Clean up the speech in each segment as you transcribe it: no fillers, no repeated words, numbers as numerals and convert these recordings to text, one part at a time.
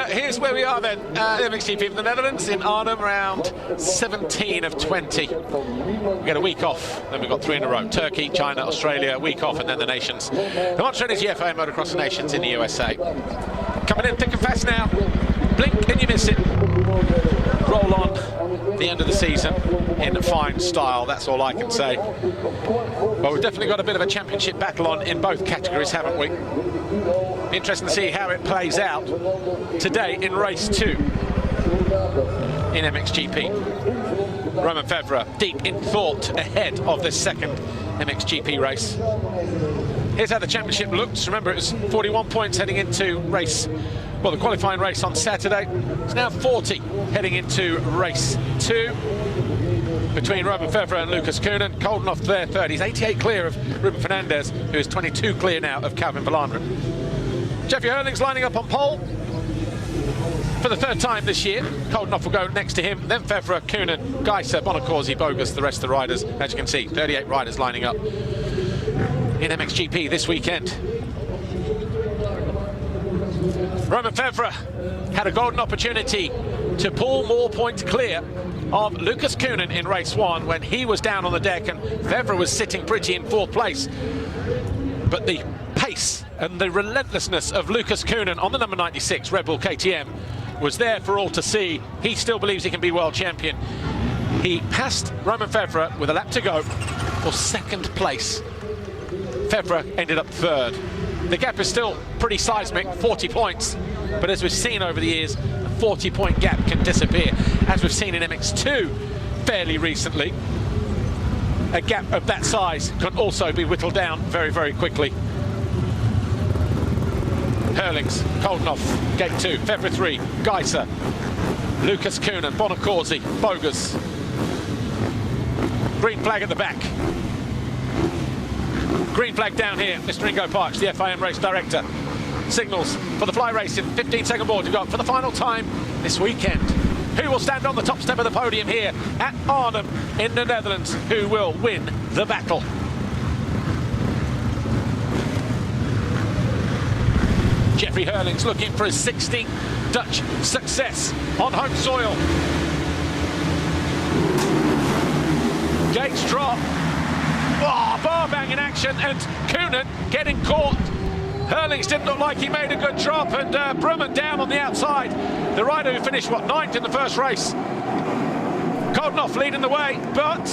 Here's where we are then, mxgp of the Netherlands in Arnhem, round 17 of 20. We get a week off, then we've got 3 in a row. Turkey, China, Australia, week off, and then the nations. The Montreux GFA and Motocross Nations in the USA. Coming in thick and fast now. Blink and you miss it. Roll on the end of the season in fine style, that's all I can say. Well, we've definitely got a bit of a championship battle on in both categories, haven't we? Interesting to see how it plays out today in race 2 in MXGP. Romain Febvre deep in thought ahead of this second MXGP race. Here's how the championship looks. Remember, it was 41 points heading into race, well, the qualifying race on Saturday. It's now 40 heading into race 2 between Romain Febvre and Lucas Koenen. Koldenhoff there third. He's 88 clear of Ruben Fernandez, who is 22 clear now of Calvin Verlanderen. Jeffrey Hurling's lining up on pole for the 3rd time this year. Koldenhoff will go next to him, then Febvre, Koenen, Geiser, Bonacorsi, Bogus, the rest of the riders. As you can see, 38 riders lining up in MXGP this weekend. Romain Febvre had a golden opportunity to pull more points clear of Lucas Koenen in race 1 when he was down on the deck and Febvre was sitting pretty in 4th place. But the pace and the relentlessness of Lucas Koenen on the number 96 Red Bull KTM was there for all to see. He still believes he can be world champion. He passed Romain Febvre with a lap to go for 2nd place. Febvre ended up 3rd. The gap is still pretty seismic, 40 points, but as we've seen over the years, a 40-point gap can disappear. As we've seen in MX2 fairly recently, a gap of that size can also be whittled down very, very quickly. Hurlings, Koldenhoff, gate 2, Febvre 3, Geiser, Lucas Koenen, Bonacorsi, Bogus. Green flag at the back. Green flag down here, Mr. Ingo Parks, the FIM race director. Signals for the fly race in 15-second board to go up for the final time this weekend. Who will stand on the top step of the podium here at Arnhem in the Netherlands? Who will win the battle? Jeffrey Hurling's looking for his 16th Dutch success on home soil. Gates drop. Oh, bar banging action, and Koonin getting caught. Herlings didn't look like he made a good drop, and Brumman down on the outside. The rider who finished, what, 9th in the first race. Koldenoff leading the way, but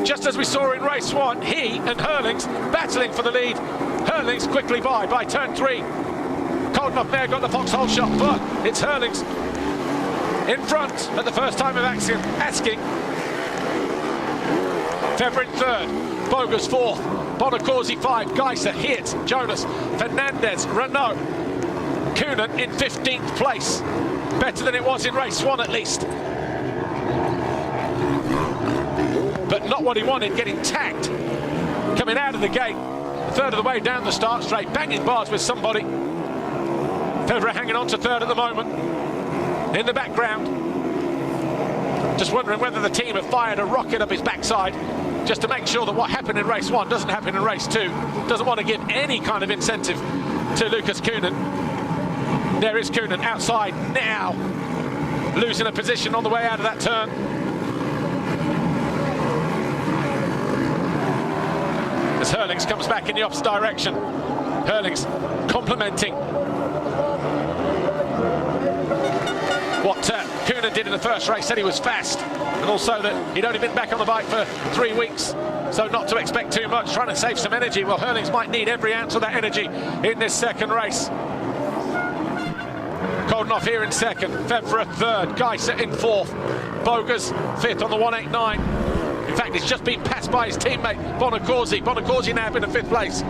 just as we saw in race 1, he and Herlings battling for the lead. Herlings quickly by turn 3. Koldenoff may have got the foxhole shot, but it's Herlings in front at the first time of asking. Febvre in 3rd, Bogus 4th, Bonacorsi 5, Geiser, Hirt, Jonas, Fernandez, Renault. Koonin in 15th place. Better than it was in race 1 at least. But not what he wanted, getting tagged. Coming out of the gate, a third of the way down the start straight, banging bars with somebody. Febvre hanging on to 3rd at the moment. In the background, just wondering whether the team have fired a rocket up his backside just to make sure that what happened in race 1 doesn't happen in race 2. Doesn't want to give any kind of incentive to Lukas Koonin. There is Koonin outside now, losing a position on the way out of that turn. As Herlings comes back in the opposite direction. Herlings complimenting what Koonin did in the first race, said he was fast, and also that he'd only been back on the bike for 3 weeks, so not to expect too much, trying to save some energy. Well, Herlings might need every ounce of that energy in this second race. Koldenoff here in 2nd, Febvre 3rd, Geiser in 4th, Bogus 5th on the 189. In fact, he's just been passed by his teammate Bonacorsi. Bonacorsi now in the 5th place.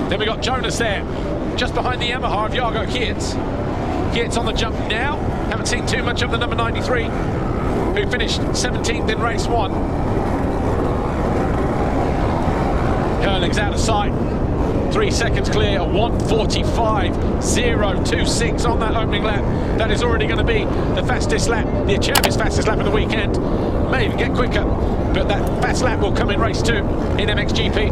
Then we got Jonas there, just behind the Yamaha of Jago Hirt. Hirt's on the jump now. Haven't seen too much of the number 93, who finished 17th in race 1. Herlings out of sight. 3 seconds clear, 1:45.026 on that opening lap. That is already going to be the fastest lap, the Acerbi's fastest lap of the weekend. May even get quicker, but that fast lap will come in race 2 in MXGP.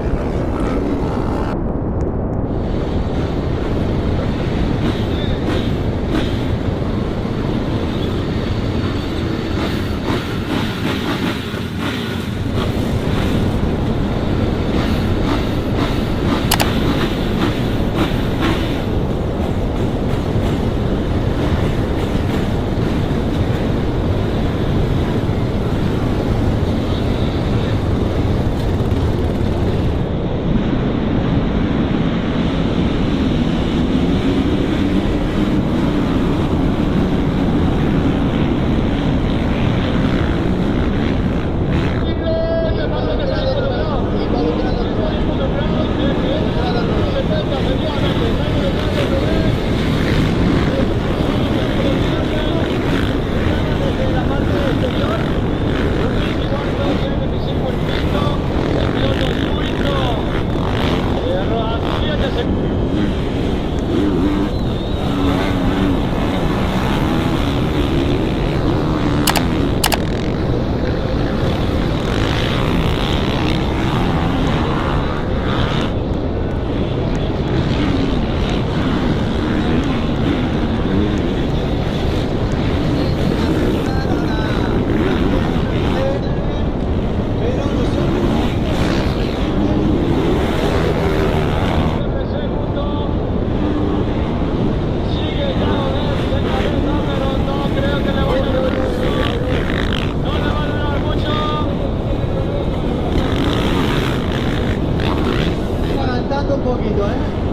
Un poquito, ¿eh?